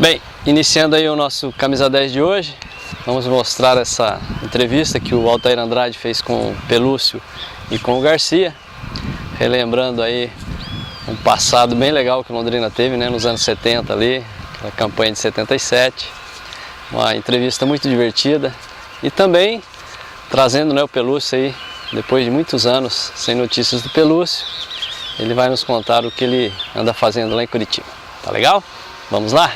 Bem, iniciando aí o nosso Camisa 10 de hoje, vamos mostrar essa entrevista que o Altair Andrade fez com o Pelúcio e com o Garcia, relembrando aí um passado bem legal que o Londrina teve, né, nos anos 70 ali, aquela campanha de 77, uma entrevista muito divertida e também trazendo, né, o Pelúcio aí, depois de muitos anos sem notícias do Pelúcio, ele vai nos contar o que ele anda fazendo lá em Curitiba. Tá legal? Vamos lá?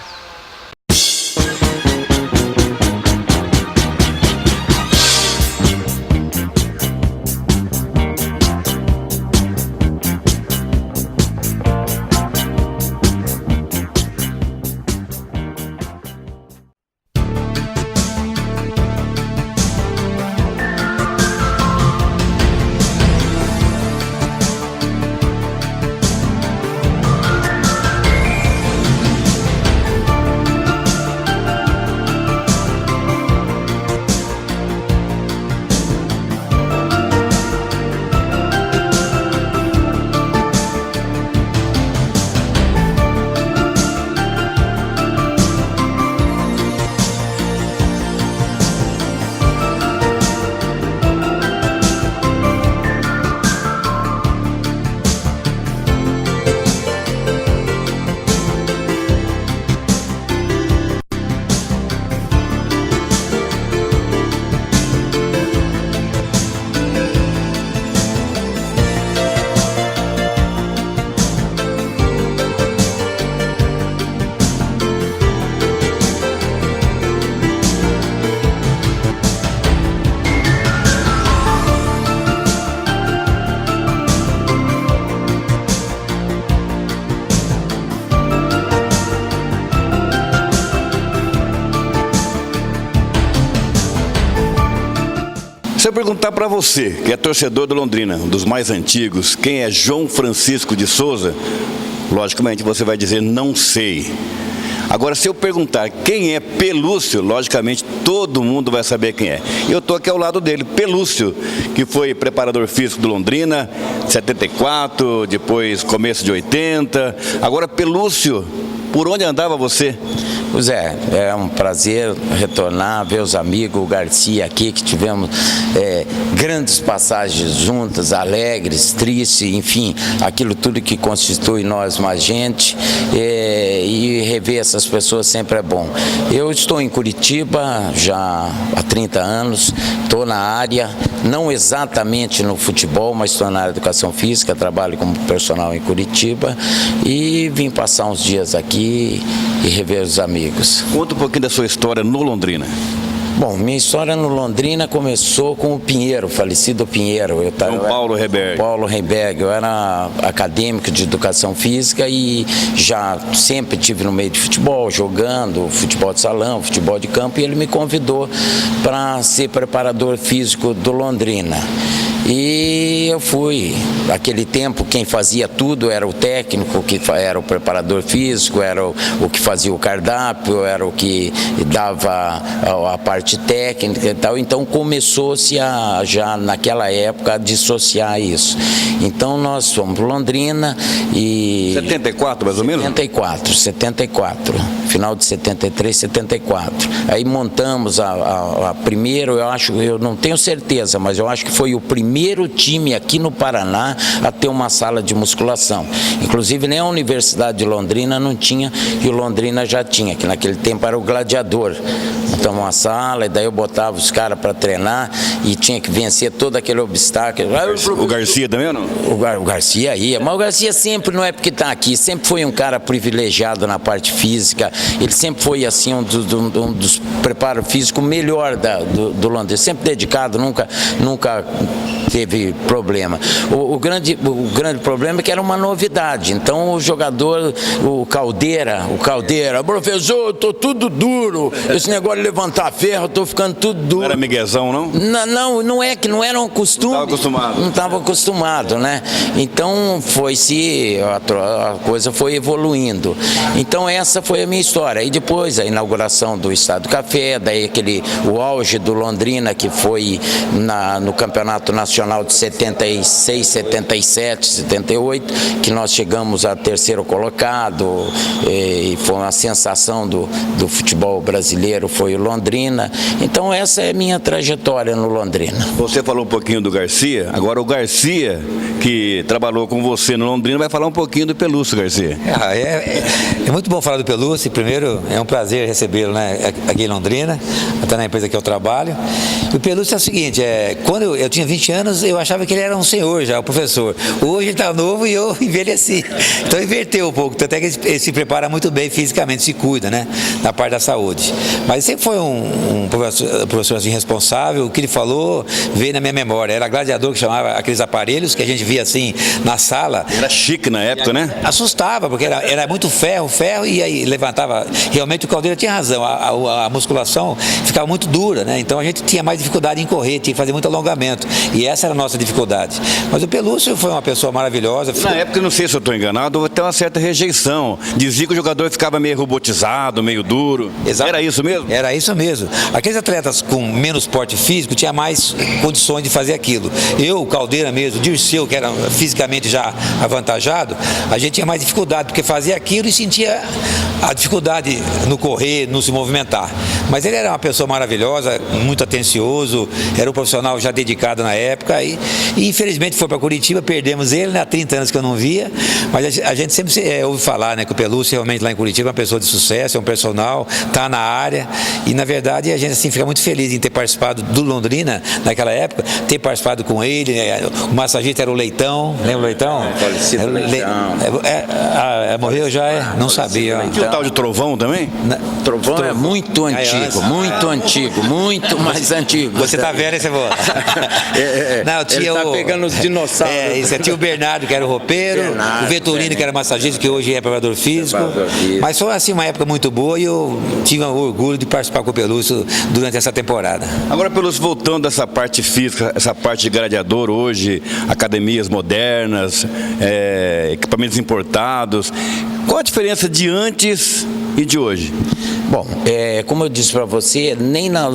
Se eu perguntar para você, que é torcedor do Londrina, um dos mais antigos, quem é João Francisco de Souza, logicamente você vai dizer, não sei. Agora, se eu perguntar quem é Pelúcio, logicamente todo mundo vai saber quem é. E eu estou aqui ao lado dele, Pelúcio, que foi preparador físico do Londrina, 74, depois começo de 80. Agora, Pelúcio, por onde andava você? Pois é um prazer retornar, ver os amigos, o Garcia aqui, que tivemos grandes passagens juntas, alegres, tristes, enfim, aquilo tudo que constitui nós mais gente, e rever essas pessoas sempre é bom. Eu estou em Curitiba já há 30 anos, estou na área, não exatamente no futebol, mas estou na área de educação física, trabalho como personal em Curitiba e vim passar uns dias aqui e rever os amigos. Conta um pouquinho da sua história no Londrina. Bom, minha história no Londrina começou com o Pinheiro, o falecido Pinheiro. Paulo Reberg. Paulo Reberg. Eu era acadêmico de educação física e já sempre tive no meio de futebol, jogando futebol de salão, futebol de campo, e ele me convidou para ser preparador físico do Londrina. E eu fui. Naquele tempo, quem fazia tudo era o técnico, que era o preparador físico, era o que fazia o cardápio, era o que dava a parte técnica e tal. Então começou-se já naquela época a dissociar isso. Então nós fomos para Londrina e... 74 mais ou menos? 74. Final de 73, 74. Aí montamos a primeiro, eu não tenho certeza, mas eu acho que foi o primeiro time aqui no Paraná a ter uma sala de musculação. Inclusive nem a Universidade de Londrina não tinha, e o Londrina já tinha, que naquele tempo era o Gladiador. Montamos uma sala e daí eu botava os caras para treinar e tinha que vencer todo aquele obstáculo. O Garcia também ou não? O Garcia ia, mas o Garcia sempre, não é porque está aqui, sempre foi um cara privilegiado na parte física, ele sempre foi assim um dos preparos físicos melhor do Londrina, sempre dedicado, nunca teve problema. O grande problema é que era uma novidade, então o jogador, o Caldeira, professor, eu tô tudo duro, esse negócio de levantar ferro, eu tô ficando tudo duro. Não era miguezão, não? Não é que não era um costume. Não estava acostumado, né? Então a coisa foi evoluindo. Então essa foi a minha história. E depois a inauguração do Estádio Café, daí o auge do Londrina, que foi no Campeonato Nacional profissional de 76, 77, 78, que nós chegamos a terceiro colocado, e foi uma sensação do futebol brasileiro, foi o Londrina. Então essa é a minha trajetória no Londrina. Você falou um pouquinho do Garcia, agora o Garcia, que trabalhou com você no Londrina, vai falar um pouquinho do Pelúcio, Garcia. É muito bom falar do Pelúcio. Primeiro, é um prazer recebê-lo, né, aqui em Londrina, até na empresa que eu trabalho. E o Pelúcio é o seguinte, quando eu tinha 20 anos, eu achava que ele era um senhor já, um professor. Hoje ele está novo e eu envelheci. Então inverteu um pouco, até que ele se prepara muito bem fisicamente, se cuida, né, na parte da saúde. Mas sempre foi um professor assim, responsável. O que ele falou veio na minha memória. Era gladiador, que chamava aqueles aparelhos que a gente via assim na sala. Era chique na época, né? Assustava, porque era muito ferro, e aí levantava. Realmente o Caldeira tinha razão, a musculação ficava muito dura, né? Então a gente tinha mais dificuldade em correr, tinha que fazer muito alongamento. E essa era a nossa dificuldade. Mas o Pelúcio foi uma pessoa maravilhosa. Na época, não sei se eu estou enganado, houve até uma certa rejeição. Dizia que o jogador ficava meio robotizado, meio duro. Exato. Era isso mesmo? Era isso mesmo. Aqueles atletas com menos porte físico tinham mais condições de fazer aquilo. Eu, o Caldeira mesmo, o Dirceu, que era fisicamente já avantajado, a gente tinha mais dificuldade, porque fazia aquilo e sentia a dificuldade no correr, no se movimentar. Mas ele era uma pessoa maravilhosa, muito atencioso, era um profissional já dedicado na época e infelizmente foi para Curitiba, perdemos ele, né, há 30 anos que eu não via, mas a gente sempre ouve falar, né, que o Pelúcio realmente lá em Curitiba é uma pessoa de sucesso, é um personal, está na área e na verdade a gente assim fica muito feliz em ter participado do Londrina naquela época, ter participado com ele, o massagista era o Leitão, lembra o Leitão? Falecido Leitão. Morreu já, não sabia. Tinha o tal de Trovão também? Trovão é muito antigo, muito mais antigo. Você tá vendo esse vô? Não, tinha ele tá pegando os dinossauros. Isso, tinha o Bernardo, que era o roupeiro, o Vettorino, que era massagista, que hoje é preparador físico. Mas foi assim uma época muito boa e eu tive o orgulho de participar com o Pelúcio durante essa temporada. Agora, Pelúcio, voltando dessa parte física, essa parte de gladiador hoje, academias modernas, equipamentos importados, qual a diferença de antes e de hoje? Bom, como eu disse para você, nem na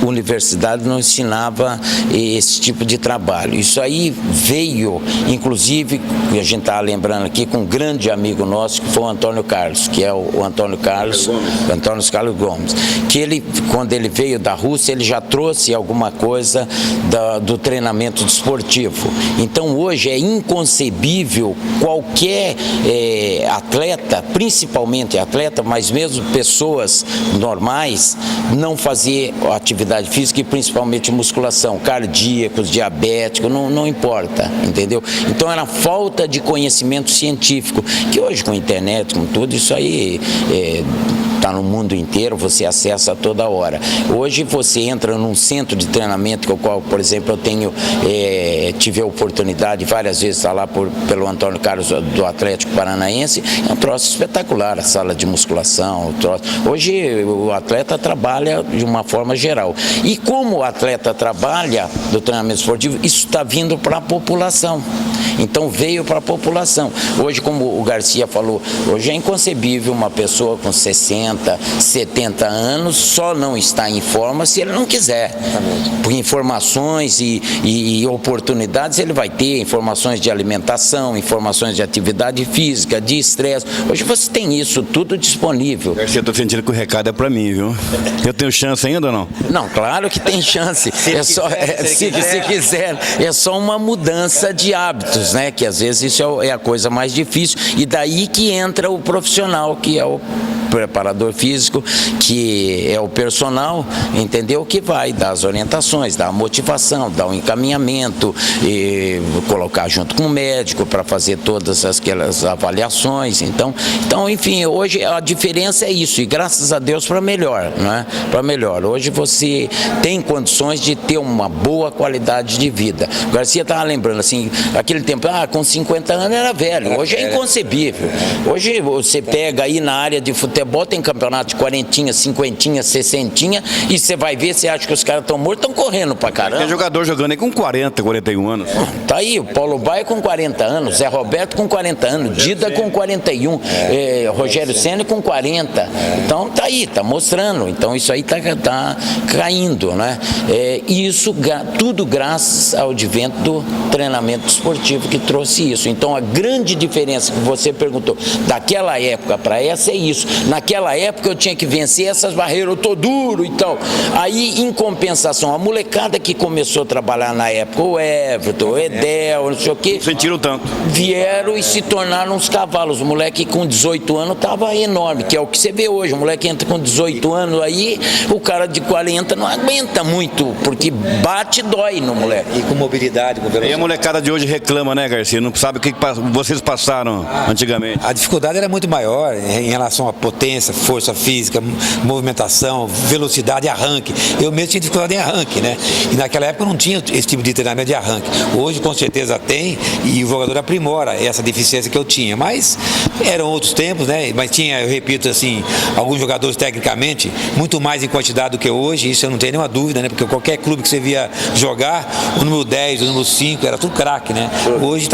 universidade não ensinava esse tipo de trabalho. Isso aí veio, inclusive, a gente está lembrando aqui, com um grande amigo nosso, que foi o Antônio Carlos, que é o Antônio Carlos Gomes, que ele, quando ele veio da Rússia, ele já trouxe alguma coisa do treinamento desportivo. Então, hoje é inconcebível qualquer atleta, principalmente atleta, mas mesmo pessoas normais, não fazer atividade física e principalmente musculação, cardíacos, diabéticos, não importa, entendeu? Então era falta de conhecimento científico, que hoje com a internet, com tudo isso aí está no mundo inteiro, você acessa a toda hora. Hoje você entra num centro de treinamento, com o qual, por exemplo, eu tive a oportunidade várias vezes de estar lá pelo Antônio Carlos do Atlético Paranaense, é um troço espetacular, a sala de musculação, Hoje o atleta trabalha de uma forma geral. E como o atleta trabalha do treinamento esportivo, isso está vindo para a população. Então veio para a população. Hoje, como o Garcia falou, hoje é inconcebível uma pessoa com 60, 70 anos só não estar em forma se ele não quiser. Por informações e oportunidades ele vai ter, informações de alimentação, informações de atividade física, de estresse. Hoje você tem isso tudo disponível. Garcia, eu estou sentindo que o recado é para mim, viu? Eu tenho chance ainda ou não? Não, claro que tem chance. Se quiser, é só uma mudança de hábitos, né? Que às vezes isso é a coisa mais difícil. E daí que entra o profissional, que é o preparador físico, que é o personal, entendeu? Que vai dar as orientações, dar a motivação, dar o encaminhamento, e colocar junto com o médico para fazer todas aquelas avaliações. Então, enfim, hoje a diferença é isso, e graças a Deus para melhor, né? Para melhor. Hoje você tem condições de ter uma boa qualidade de vida. O Garcia estava lembrando assim, aquele tempo, com 50 anos era velho, hoje é inconcebível. Hoje você pega aí na área de futebol, tem campeonato de 40, 50, 60, e você vai ver, você acha que os caras estão mortos, estão correndo pra caramba. Tem jogador jogando aí com 40, 41 anos. Tá aí, o Paulo Baia com 40 anos, Zé Roberto com 40 anos, Dida com 41, Rogério Ceni com 40. Então tá aí, tá mostrando. Então isso aí tá caindo, né? Isso tudo graças ao advento do treinamento esportivo que trouxe isso. Então a grande diferença que você perguntou daquela época para essa é isso. Naquela época eu tinha que vencer essas barreiras, eu tô duro e tal. Aí, em compensação, a molecada que começou a trabalhar na época, o Everton, o Edel, não sei o quê, Sentiram tanto. vieram e se tornaram uns cavalos. O moleque com 18 anos tava enorme, que é o que você vê hoje. O moleque entra com 18 anos aí, o cara de 40 não aguenta muito, porque bate e dói no moleque. E com mobilidade, com velocidade. E a molecada de hoje reclama, né, Garcia? Não sabe o que vocês passaram antigamente. A dificuldade era muito maior em relação à potência, força física, movimentação, velocidade e arranque. Eu mesmo tinha dificuldade em arranque, né? E naquela época não tinha esse tipo de treinamento de arranque. Hoje, com certeza, tem, e o jogador aprimora essa deficiência que eu tinha. Mas eram outros tempos, né? Mas tinha, eu repito assim, alguns jogadores tecnicamente muito mais em quantidade do que hoje, isso eu não tenho nenhuma dúvida, né? Porque qualquer clube que você via jogar, o número 10, o número 5, era tudo craque, né? Hoje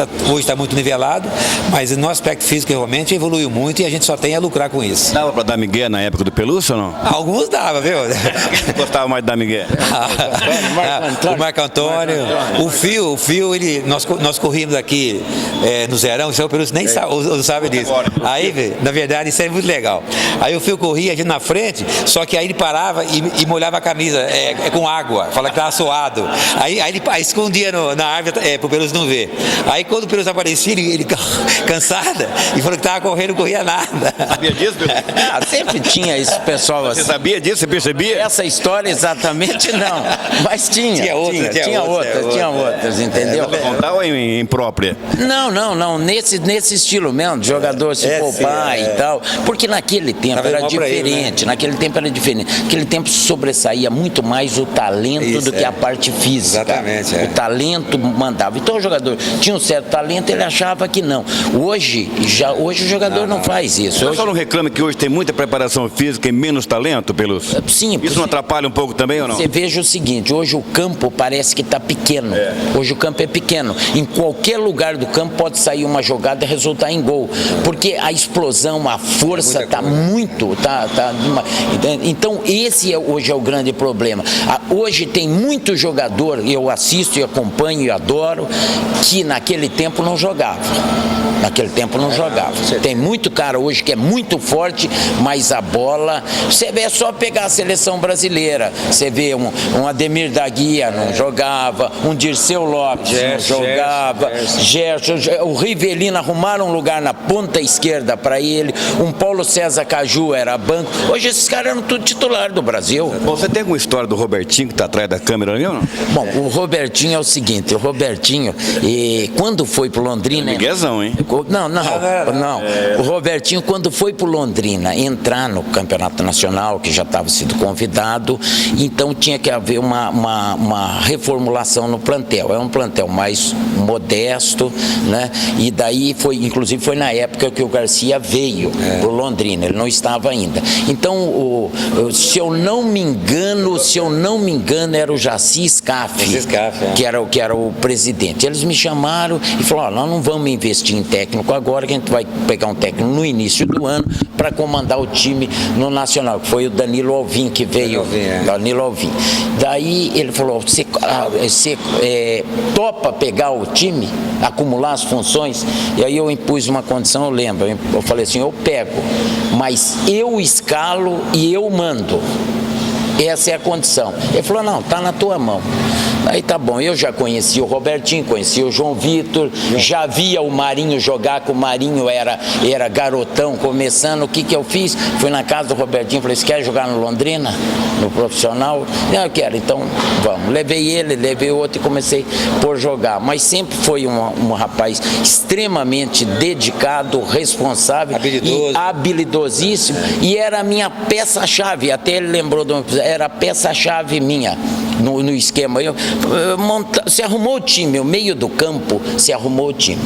tá muito nivelado, mas no aspecto físico realmente evoluiu muito e a gente só tem a lucrar com isso. Dava pra dar migué na época do Pelúcio ou não? Alguns dava, viu? Quem gostava mais de dar migué? O Marco Antônio, o Fio, nós corríamos aqui no Zerão, o seu Pelúcio nem sabe disso. Aí, na verdade, isso é muito legal. Aí o Fio corria, a gente na frente, só que aí ele parava e molhava a camisa com água, fala que estava suado. Aí ele escondia na árvore pro Pelúcio não ver. Aí quando o Pelúcio aparecia, ele cansada, e falou que estava correndo, não corria nada. Sabia disso, Pelúcio? Sempre tinha esse pessoal assim. Você sabia disso? Você percebia? Essa história exatamente não, mas tinha outras, entendeu? Pra contar ou em própria? Não, nesse estilo mesmo, de jogador se poupar e tal, porque naquele tempo era diferente, naquele tempo sobressaía muito mais o talento do que a parte física. Exatamente, O talento mandava. Então o jogador tinha um certo talento, ele achava que não. Hoje o jogador não faz isso. Você só não reclama que hoje tem muita preparação física e menos talento, Pelúcio? Sim. Isso não atrapalha um pouco também ou não? Você veja o seguinte, hoje o campo parece que está pequeno. Hoje o campo é pequeno. Em qualquer lugar do campo pode sair uma jogada e resultar em gol. Porque a explosão, a força está muito. Então esse hoje é o grande problema. Hoje tem muito jogador, eu assisto e acompanho e adoro, que naquele tempo não jogava. Tem muito cara hoje que é muito forte, mas a bola, você vê, é só pegar a seleção brasileira, você vê um Ademir da Guia não jogava, um Dirceu Lopes não jogava, Gerson, o Rivelino arrumaram um lugar na ponta esquerda para ele, um Paulo César Caju era banco, hoje esses caras eram tudo titular do Brasil. Bom, você tem alguma história do Robertinho que está atrás da câmera ali ou não? Bom, o Robertinho é o seguinte, quando foi pro Londrina... Miguezão, hein? Não. O Robertinho, quando foi para Londrina entrar no Campeonato Nacional, que já estava sido convidado, então tinha que haver uma reformulação no plantel. É um plantel mais modesto, né? E daí inclusive foi na época que o Garcia veio para o Londrina, ele não estava ainda. Então, se eu não me engano, era o Jaci Scaff, que era o presidente. Eles me chamaram e falaram: nós não vamos investir em técnico agora, que a gente vai pegar um técnico no início do ano para comandar o time no Nacional, que foi o Danilo Alvim que veio. Danilo Alvim. Daí ele falou: você topa pegar o time, acumular as funções? E aí eu impus uma condição, eu lembro, eu falei assim: eu pego, mas eu escalo e eu mando. Essa é a condição. Ele falou: não, tá na tua mão. Aí tá bom, eu já conhecia o Robertinho, conhecia o João Vitor, já via o Marinho jogar, que o Marinho era garotão começando. O que eu fiz? Fui na casa do Robertinho, falei: você quer jogar no Londrina? No profissional? Não, eu quero, então vamos. Levei ele, levei outro e comecei por jogar. Mas sempre foi um rapaz extremamente dedicado, responsável, e habilidosíssimo, e era a minha peça-chave. Até ele lembrou, era a peça-chave minha no esquema. Se arrumou o time, o meio do campo se arrumou o time.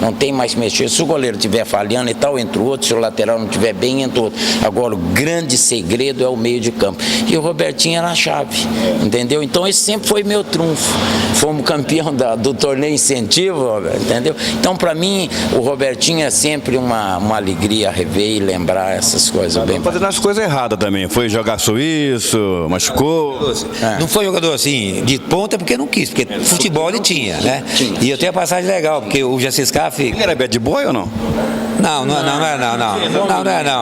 não tem mais que mexer. Se o goleiro estiver falhando e tal, entra o outro, se o lateral não estiver bem, entra o outro. Agora, o grande segredo é o meio de campo. E o Robertinho era a chave, entendeu? Então, esse sempre foi meu trunfo. Fomos campeão do torneio incentivo, Roberto, entendeu? Então, para mim, o Robertinho é sempre uma alegria rever e lembrar essas coisas. Bem fazendo as coisas erradas também. Foi jogar suíço, machucou. Não foi jogador assim de ponta porque não quis, porque futebol ele tinha, né? E eu tenho a passagem legal, porque o Jaci Scaff... Ele era bad boy ou não? Não.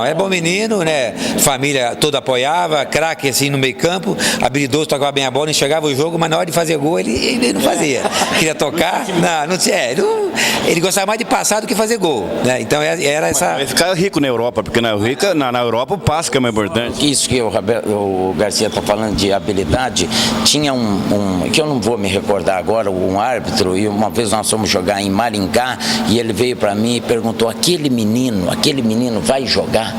É bom menino, né? Família toda apoiava, craque assim no meio campo, habilidoso, tocava bem a bola, enxergava o jogo, mas na hora de fazer gol ele não fazia. Queria tocar, ele gostava mais de passar do que fazer gol, né? Então era essa... Vai ficar rico na Europa, porque na Europa o passe que é mais importante. Isso que o Garcia está falando de habilidade, tinha que eu não vou me recordar agora, um árbitro, e uma vez nós fomos jogar em Maringá, e ele veio para mim e perguntou, aquele menino vai jogar?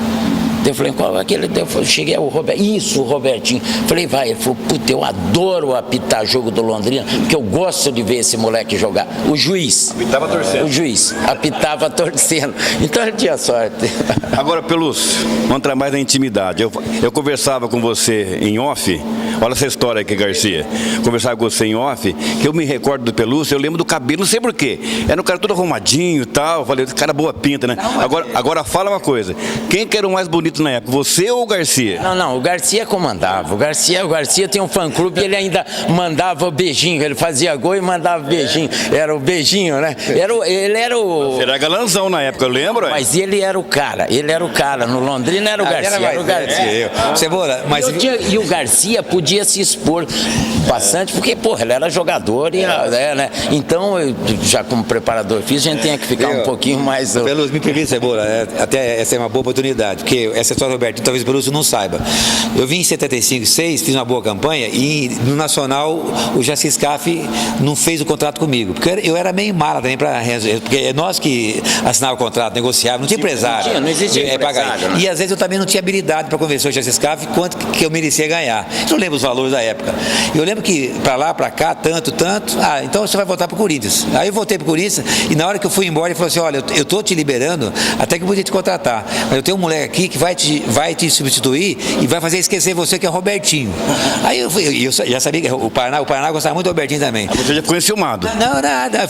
Eu falei, qual é aquele? Eu cheguei ao Roberto, isso, o Robertinho. Falei, vai. Ele falou, puta, eu adoro apitar jogo do Londrina, porque eu gosto de ver esse moleque jogar. O juiz. Apitava torcendo. O juiz. Apitava torcendo. Então ele tinha sorte. Agora, Pelúcio, vamos entrar mais na intimidade. Eu conversava com você em off, olha essa história aqui, Garcia. Conversava com você em off, que eu me recordo do Pelúcio, eu lembro do cabelo, não sei porquê. Era um cara todo arrumadinho e tal. Eu falei, cara boa pinta, né? Agora fala uma coisa. Quem que era o mais bonito na época, você ou o Garcia? Não, o Garcia comandava. O Garcia tem um fã-clube e ele ainda mandava beijinho. Ele fazia gol e mandava beijinho. Era o beijinho, né? Ele era o... Você era galanzão na época, eu lembro. Mas ele era o cara. No Londrina era o Garcia. Cebola, mas... E o Garcia podia se expor bastante, porque, porra, ele era jogador e né? Então, já como preparador físico, a gente tinha que ficar um pouquinho mais... Pelúcio, me permite, Cebola, até essa é uma boa oportunidade, porque essa história do Robertinho, talvez o Pelúcio não saiba. Eu vim em 75, 6, fiz uma boa campanha e no Nacional o Jaci Scaff não fez o contrato comigo, porque eu era meio mala também, porque é nós que assinava o contrato, negociava, não tinha empresário. Não existia empresário, né? E às vezes eu também não tinha habilidade para convencer o Jaci Scaff quanto que eu merecia ganhar. Eu não lembro os valores da época. Eu lembro que para lá, para cá, tanto, então você vai voltar para o Corinthians. Aí eu voltei para o Corinthians e na hora que eu fui embora ele falou assim, olha, eu tô te liberando até que eu podia te contratar, mas eu tenho um moleque aqui que vai te substituir e vai fazer esquecer você, que é o Robertinho. Aí eu já sabia que o Paraná gostava muito do Robertinho também. Você já ficou enciumado. Não, nada.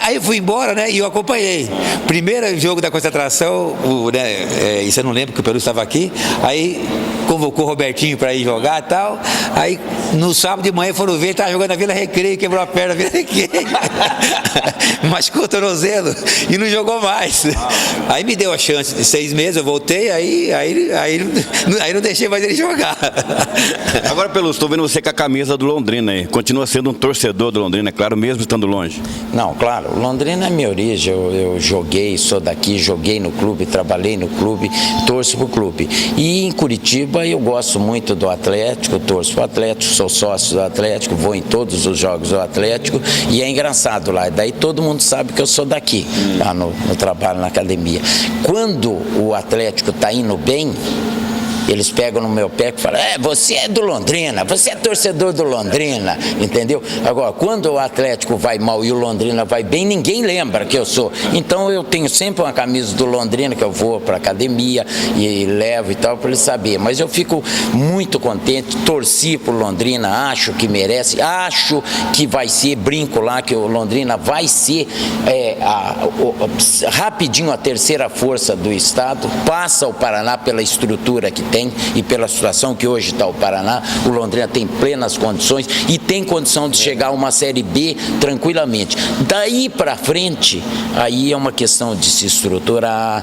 Aí eu fui embora, né, e eu acompanhei. Primeiro jogo da concentração, isso eu não lembro, que o Pelúcio estava aqui, aí convocou o Robertinho para ir jogar e tal, aí no sábado de manhã foram ver, ele estava jogando na Vila Recreio, quebrou a perna na Vila Recreio, machucou o tornozelo e não jogou mais. Aí me deu a chance de 6 meses, eu voltei, aí não deixei mais ele jogar. Agora, Pelúcio, estou vendo você com a camisa do Londrina aí. Continua sendo um torcedor do Londrina, é claro, mesmo estando longe. Não, claro, Londrina é minha origem. Eu joguei, sou daqui, joguei no clube, trabalhei no clube, torço pro clube. E em Curitiba eu gosto muito do Atlético, torço pro Atlético, sou sócio do Atlético, vou em todos os jogos do Atlético e é engraçado lá. Daí todo mundo sabe que eu sou daqui, lá no trabalho, na academia. Quando o Atlético tá indo bem, eles pegam no meu pé e falam, você é do Londrina, você é torcedor do Londrina, entendeu? Agora, quando o Atlético vai mal e o Londrina vai bem, ninguém lembra que eu sou. Então eu tenho sempre uma camisa do Londrina que eu vou para academia e levo e tal para eles saberem. Mas eu fico muito contente, torci pro Londrina, acho que merece, acho que vai ser, brinco lá, que o Londrina vai ser rapidinho a terceira força do estado, passa o Paraná pela estrutura que tem e pela situação que hoje está o Paraná. O Londrina tem plenas condições e tem condição de chegar a uma Série B tranquilamente. Daí para frente, aí é uma questão de se estruturar,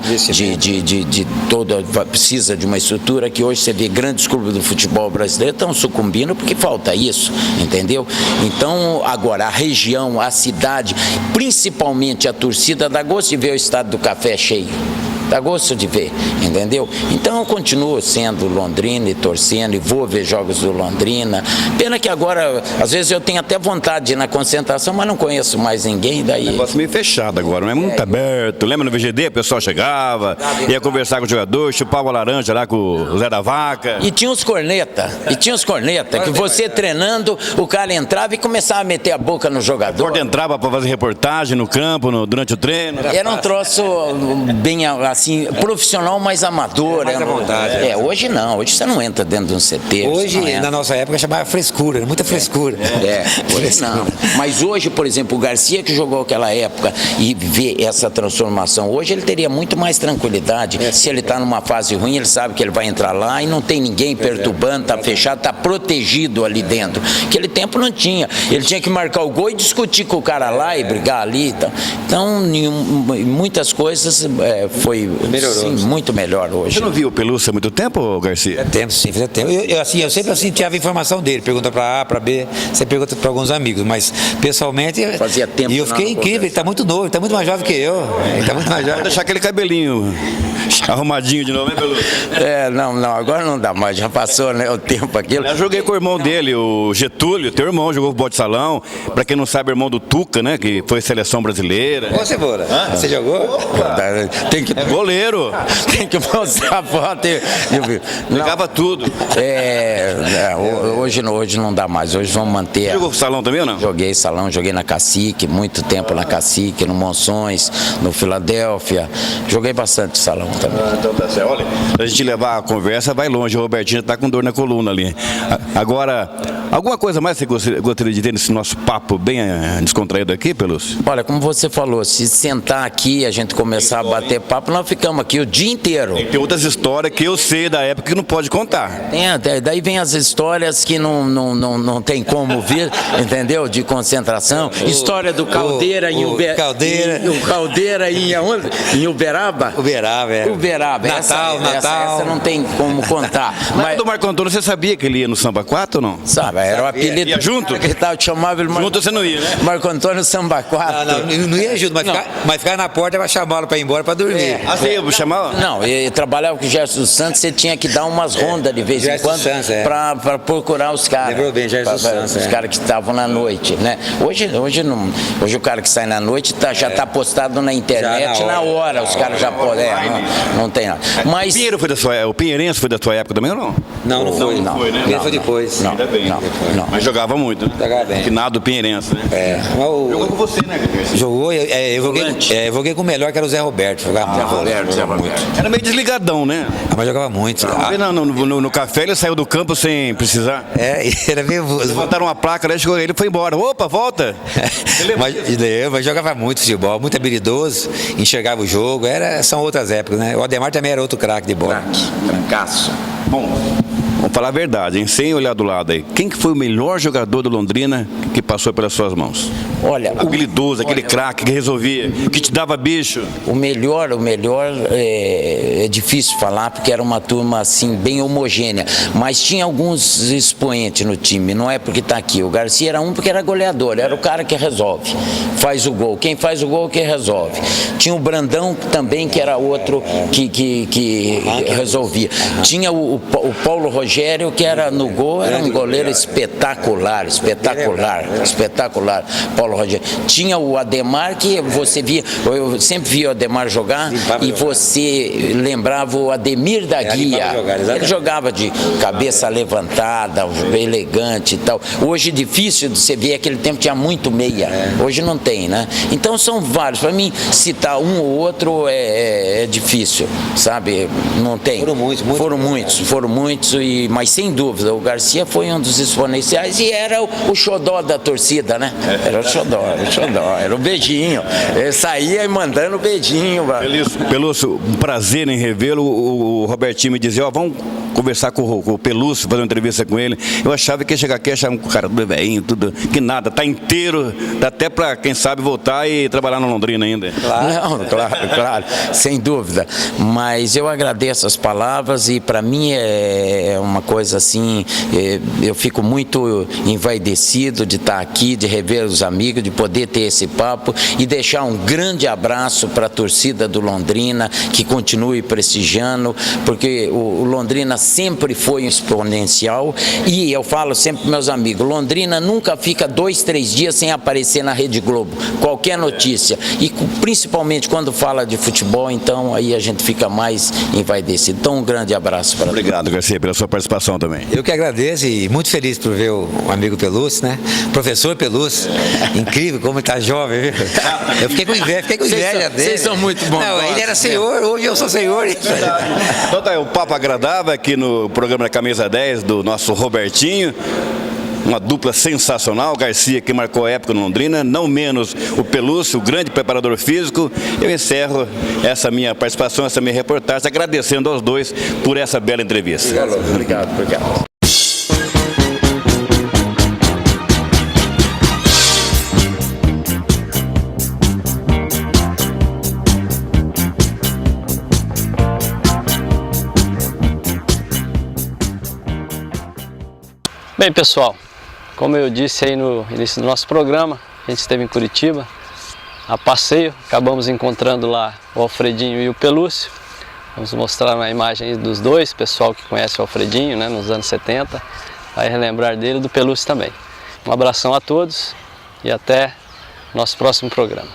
precisa de uma estrutura que hoje você vê grandes clubes do futebol brasileiro estão sucumbindo porque falta isso, entendeu? Então, agora, a região, a cidade, principalmente a torcida, dá gosto de ver o Estádio do Café cheio. dá gosto de ver, entendeu? Então eu continuo sendo Londrina e torcendo e vou ver jogos do Londrina. Pena que agora, às vezes eu tenho até vontade de ir na concentração, mas não conheço mais ninguém, daí... Negócio meio fechado agora, não é muito aberto. Lembra no VGD, o pessoal chegava, ia conversar com o jogador, chupava a laranja lá com o Zé da Vaca. E tinha uns corneta, que você treinando, o cara entrava e começava a meter a boca no jogador. O entrava para fazer reportagem no campo, durante o treino. Era um troço bem assim, profissional, mais amador. Mais à vontade. Hoje não, hoje você não entra dentro de um CT. Hoje, na nossa época, chamava frescura, muita frescura. Hoje não. Mas hoje, por exemplo, o Garcia que jogou aquela época e vê essa transformação, hoje ele teria muito mais tranquilidade. Se ele está numa fase ruim, ele sabe que ele vai entrar lá e não tem ninguém perturbando, está fechado, está protegido ali dentro. Aquele tempo não tinha. Ele tinha que marcar o gol e discutir com o cara lá e brigar ali. Então, muitas coisas foi sim, muito melhor hoje. Você não viu o Pelúcio há muito tempo, Garcia? Fazia tempo. Eu sempre assim, tinha a informação dele, pergunta para A, para B, você pergunta para alguns amigos, mas pessoalmente... Fazia tempo. E eu fiquei incrível, ele está muito novo, ele está muito mais jovem que eu. Ele está muito mais jovem. Vou deixar aquele cabelinho arrumadinho de novo, hein, Pelúcio? Não, agora não dá mais, já passou, né, o tempo aquilo. Eu joguei com o irmão dele, o Getúlio, teu irmão, jogou futebol de salão. Pra quem não sabe, irmão do Tuca, né, que foi seleção brasileira. Ô, Cebola, você jogou? Tem que... Goleiro. Tem que mostrar a foto. Jogava tudo. Hoje não dá mais, hoje vamos manter. Jogou salão também ou não? Joguei salão, joguei na Cacique, muito tempo na Cacique, no Monções, no Filadélfia. Joguei bastante salão também. Então tá certo. Olha, a gente levar a conversa vai longe, o Robertinho tá com dor na coluna ali. Agora, alguma coisa mais que você gostaria de ter nesse nosso papo bem descontraído aqui, Pelúcio? Olha, como você falou, se sentar aqui e a gente começar a bater papo, nós ficamos aqui o dia inteiro. Tem outras histórias que eu sei da época que não pode contar. Daí vem as histórias que não tem como vir, entendeu? De concentração. História do Caldeira em Uberaba. Uberaba. Essa não tem como contar. Mas do Marco Antônio, você sabia que ele ia no Samba 4 ou não? Sabe, era o apelido. Ia junto? Que chamava ele Junto você não ia, né? Marco Antônio Samba 4. Não ia junto, mas ficar na porta vai chamá-lo para ir embora para dormir. Você ia chamar? Não, ele trabalhava com o Gerson Santos, você tinha que dar umas rondas de vez em quando para procurar os caras. Lembrou bem, Gerson Santos. Os caras que estavam na noite, né? Hoje o cara que sai na noite já está postado na internet na hora. Os caras já podem. Não tem nada. Mas O Pinheirense foi da sua época também ou não? Não foi. Ele foi depois. Não. Mas jogava muito, né? Jogava bem. Finado Pinheirense, né? Jogou com você, né? Jogou, eu joguei com o melhor, que era o Zé Roberto. Jogava muito. Era meio desligadão, né? Mas jogava muito. No café ele saiu do campo sem precisar. Era meio... Levantaram uma placa, ele foi embora. Opa, volta! Mas jogava muito futebol, muito habilidoso, enxergava o jogo, são outras épocas, né? O Ademar também era outro craque de bola. Trancaço. Bom, vamos falar a verdade, hein? Sem olhar do lado aí. Quem que foi o melhor jogador do Londrina que passou pelas suas mãos? Olha, habilidoso, aquele craque que resolvia, que te dava bicho. O melhor é difícil falar porque era uma turma assim bem homogênea, mas tinha alguns expoentes no time, não é porque está aqui. O Garcia era porque era goleador, era o cara que resolve, faz o gol. Quem faz o gol que resolve. Tinha o Brandão também, que era outro que resolvia. Tinha o Paulo Rogério, que era no gol, era um goleiro espetacular. Paulo Rogério. Tinha o Ademar, que você via, eu sempre via o Ademar jogar e você lembrava o Ademir da Guia. Ele jogava de cabeça levantada, elegante e tal. Hoje difícil de você ver, aquele tempo tinha muito meia. Hoje não tem, né? Então são vários. Para mim, citar um ou outro é difícil, sabe? Não tem. Foram muitos, mas sem dúvida, o Garcia foi um dos exponenciais e era o xodó da torcida, né? Era o xodó, era o beijinho. Ele saía e mandando beijinho. Pelúcio, um prazer em revê-lo. O Robertinho me dizia, vamos conversar com o Pelúcio, fazer uma entrevista com ele. Eu achava que ia chegar aqui, achava um cara do velhinho, tudo, que nada, tá inteiro, dá até para quem sabe voltar e trabalhar na Londrina ainda. Claro, sem dúvida. Mas eu agradeço as palavras e para mim é uma uma coisa assim, eu fico muito envaidecido de estar aqui, de rever os amigos, de poder ter esse papo e deixar um grande abraço para a torcida do Londrina, que continue prestigiando, porque o Londrina sempre foi um exponencial e eu falo sempre para meus amigos, Londrina nunca fica 2, 3 dias sem aparecer na Rede Globo, qualquer notícia, e principalmente quando fala de futebol, então aí a gente fica mais envaidecido. Então um grande abraço para todos. Obrigado, Garcia, pela sua participação também. Eu que agradeço e muito feliz por ver o amigo Pelúcio, né? Professor Pelúcio, incrível como ele tá jovem, viu? Eu fiquei com inveja dele. Vocês são muito bons. Não, ele era senhor, hoje eu sou senhor. Então tá aí, um papo agradável aqui no programa da Camisa 10 do nosso Robertinho. Uma dupla sensacional, Garcia que marcou a época no Londrina, não menos o Pelúcio, o grande preparador físico. Eu encerro essa minha participação, essa minha reportagem, agradecendo aos dois por essa bela entrevista. Obrigado. Bem, pessoal, como eu disse aí no início do nosso programa, a gente esteve em Curitiba a passeio, acabamos encontrando lá o Alfredinho e o Pelúcio. Vamos mostrar uma imagem aí dos dois, pessoal que conhece o Alfredinho, né, nos anos 70, vai relembrar dele e do Pelúcio também. Um abração a todos e até nosso próximo programa.